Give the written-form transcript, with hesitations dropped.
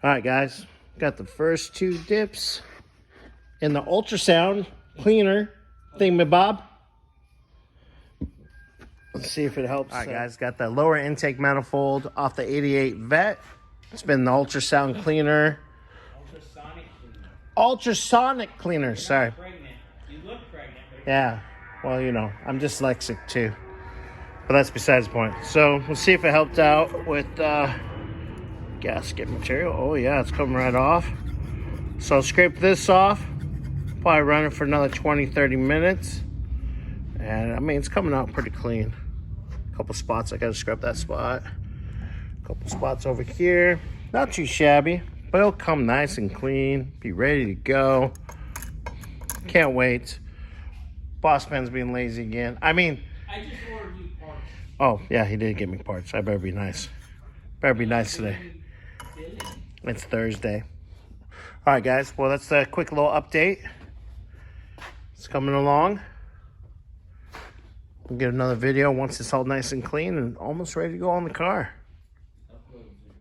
All right, guys, got the first two dips in the ultrasound cleaner thingamabob. Let's see if it helps. All right, guys, got the lower intake manifold off the 88 Vet. It's been the ultrasound cleaner. Ultrasonic cleaner, sorry. You look pregnant. Yeah, well, you know, I'm dyslexic too. But that's besides the point. So we'll see if it helped out with gasket material. Oh yeah, it's coming right off. So I'll scrape this off. Probably run it for another 20-30 minutes. And I mean, it's coming out pretty clean. A couple spots, I gotta scrub that spot. A couple spots over here. Not too shabby, but it'll come nice and clean. Be ready to go. Can't wait. Boss man's being lazy again. I mean, I just ordered you parts. oh yeah, he did get me parts. I better be nice. Better be nice today. It's Thursday. All right, guys. Well, that's a quick little update. It's coming along. We'll get another video once it's all nice and clean and almost ready to go on the car.